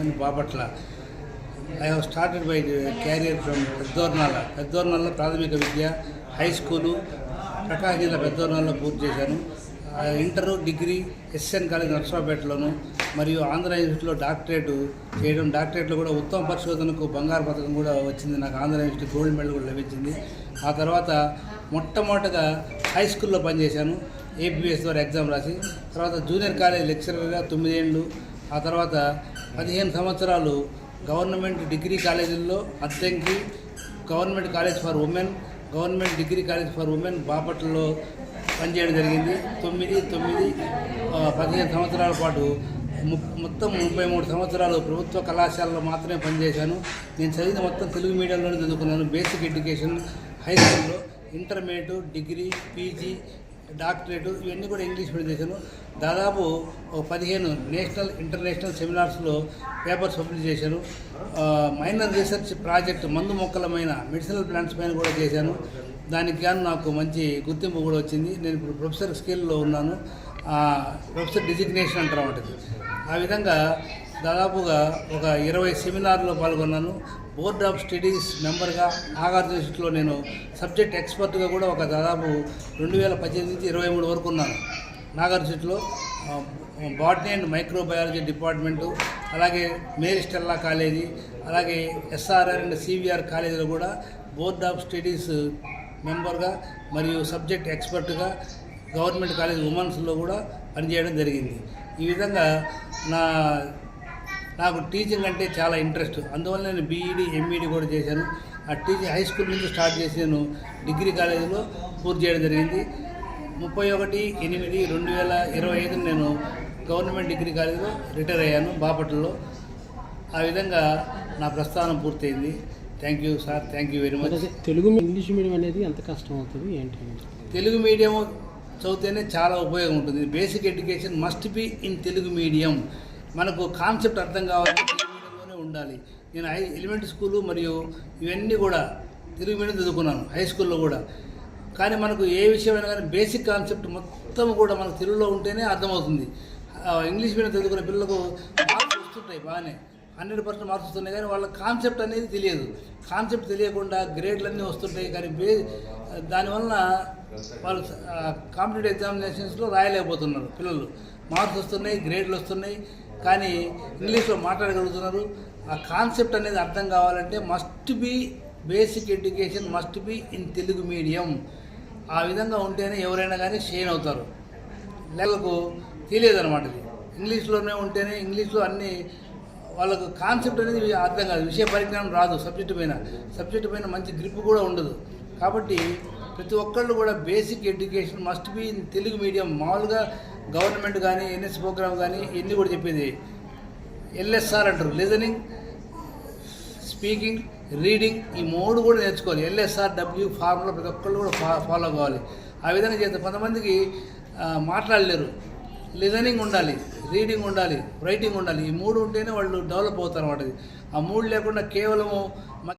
From Bapatla. I have started my career from పెద్దోర్నాల ప్రాథమిక విద్య, high school ప్రకాశం జిల్లా పెద్దోర్నాలలో పూర్తి చేశాను. ఇంటరు, డిగ్రీ ఎస్ఎన్ కాలేజ్ నర్సరావుపేటలోను మరియు ఆంధ్ర యూనివర్సిటీలో డాక్టరేట్ చేయడం. డాక్టరేట్లో కూడా ఉత్తమ పరిశోధనకు బంగారు పథకం కూడా వచ్చింది. నాకు ఆంధ్ర యూనివర్సిటీ గోల్డ్ మెడల్ కూడా లభించింది. ఆ తర్వాత మొట్టమొదటగా హై స్కూల్లో పనిచేశాను. ఏపీఎస్ ద్వారా ఎగ్జామ్ రాసి తర్వాత జూనియర్ కాలేజ్ లెక్చరర్గా 9 ఏళ్ళు. ఆ తర్వాత 15 సంవత్సరాలు గవర్నమెంట్ డిగ్రీ కాలేజీల్లో Addanki, government college for women, government degree college for women బాపట్లలో పనిచేయడం జరిగింది. 15 సంవత్సరాల పాటు మొత్తం 33 సంవత్సరాలు ప్రభుత్వ కళాశాలలో మాత్రమే పనిచేశాను. నేను చదివిన మొత్తం తెలుగు మీడియంలోనే చదువుకున్నాను. బేసిక్ ఎడ్యుకేషన్ హై స్కూల్లో, ఇంటర్మీడియట్, డిగ్రీ, పీజీ, డాక్టరేటు ఇవన్నీ కూడా ఇంగ్లీష్ మీడియం చేశాను. దాదాపు 15 నేషనల్ ఇంటర్నేషనల్ సెమినార్స్లో పేపర్స్ పబ్లిష్ చేశాను. మైనర్ రీసెర్చ్ ప్రాజెక్ట్ మందు మొక్కలమైన మెడిసినల్ ప్లాంట్స్ పైన కూడా చేశాను. దానికి గాను నాకు మంచి గుర్తింపు కూడా వచ్చింది. నేను ఇప్పుడు ప్రొఫెసర్ స్కేల్లో ఉన్నాను. ప్రొఫెసర్ డిజిగ్నేషన్ అంటారు ఉంటుంది. ఆ విధంగా దాదాపుగా ఒక 20 సెమినార్లో పాల్గొన్నాను. బోర్డ్ ఆఫ్ స్టడీస్ మెంబర్గా నాగార్జున యూనివర్సిటీలో నేను సబ్జెక్ట్ ఎక్స్పర్ట్గా కూడా ఒక దాదాపు 2018 నుంచి 23 వరకు ఉన్నాను. నాగార్జున యూనివర్సిటీలో బాటనీ అండ్ మైక్రోబయాలజీ డిపార్ట్మెంటు, అలాగే మేరీ స్టెల్లా కాలేజీ, అలాగే ఎస్ఆర్ఆర్ అండ్ సివిఆర్ కాలేజీలో కూడా బోర్డ్ ఆఫ్ స్టడీస్ మెంబర్గా మరియు సబ్జెక్ట్ ఎక్స్పర్ట్గా గవర్నమెంట్ కాలేజ్ ఉమెన్స్లో కూడా పనిచేయడం జరిగింది. ఈ విధంగా నాకు టీచింగ్ అంటే చాలా ఇంట్రెస్ట్. అందువల్ల నేను బీఈడీ, ఎంఈడీ కూడా చేశాను. ఆ టీచింగ్ హై స్కూల్ నుంచి స్టార్ట్ చేసి నేను డిగ్రీ కాలేజీలో పూర్తి చేయడం జరిగింది. 31/8/2025 నేను గవర్నమెంట్ డిగ్రీ కాలేజీలో రిటైర్ అయ్యాను బాపట్లలో. ఆ విధంగా నా ప్రస్థానం పూర్తయింది. Thank you sir, thank you very much. Telugu English medium అనేది ఎంత కష్టం అవుతుంది ఏంటి? తెలుగు మీడియం చదివితేనే చాలా ఉపయోగం ఉంటుంది. Basic education must be in Telugu medium. మనకు కాన్సెప్ట్ అర్థం కావాలంటే తెలుగు మీడియంలోనే ఉండాలి. నేను ఎలిమెంటరీ స్కూలు మరియు ఇవన్నీ కూడా తెలుగు మీడియం చదువుకున్నాను, హై స్కూల్లో కూడా. కానీ మనకు ఏ విషయమైనా కానీ బేసిక్ కాన్సెప్ట్ మొత్తం కూడా మనకు తెలుగులో ఉంటేనే అర్థమవుతుంది. ఇంగ్లీష్ మీడియం చదువుకునే పిల్లలకు మార్క్స్ వస్తుంటాయి, బాగానే 100% మార్క్స్ వస్తున్నాయి, కానీ వాళ్ళ కాన్సెప్ట్ అనేది తెలియదు. కాన్సెప్ట్ తెలియకుండా గ్రేడ్లన్నీ వస్తుంటాయి. కానీ దానివల్ల వాళ్ళు కాంపిటేటివ్ ఎగ్జామినేషన్స్లో రాయలేకపోతున్నారు పిల్లలు. మార్క్స్ వస్తున్నాయి, గ్రేడ్లు వస్తున్నాయి, కానీ ఇంగ్లీష్లో మాట్లాడగలుగుతున్నారు. ఆ కాన్సెప్ట్ అనేది అర్థం కావాలంటే must be basic education must be in Telugu medium. ఆ విధంగా ఉంటేనే ఎవరైనా కానీ షైన్ అవుతారు. లేకపోతే తెలియదు అనమాట. ఇది ఇంగ్లీష్లోనే ఉంటేనే ఇంగ్లీష్లో అన్నీ వాళ్ళకు కాన్సెప్ట్ అనేది అర్థం కాదు, విషయ పరిజ్ఞానం రాదు. సబ్జెక్టు పైన మంచి గ్రిప్ కూడా ఉండదు. కాబట్టి ప్రతి ఒక్కళ్ళు కూడా basic education must be in Telugu medium. మామూలుగా గవర్నమెంట్ కానీ ఎన్ఎస్ ప్రోగ్రామ్ కానీ ఇవన్నీ కూడా చెప్పేది ఎల్ఎస్ఆర్ అంటారు, లిజనింగ్, స్పీకింగ్, రీడింగ్. ఈ 3 కూడా నేర్చుకోవాలి. LSRW ఫార్ములా ప్రతి ఒక్కళ్ళు కూడా ఫాలో కావాలి. ఆ విధంగా చేస్తే కొంతమందికి మాట్లాడలేరు. లిజనింగ్ ఉండాలి, రీడింగ్ ఉండాలి, రైటింగ్ ఉండాలి. ఈ 3 ఉంటేనే వాళ్ళు డెవలప్ అవుతారు అన్నమాట. ఆ 3 లేకుండా కేవలము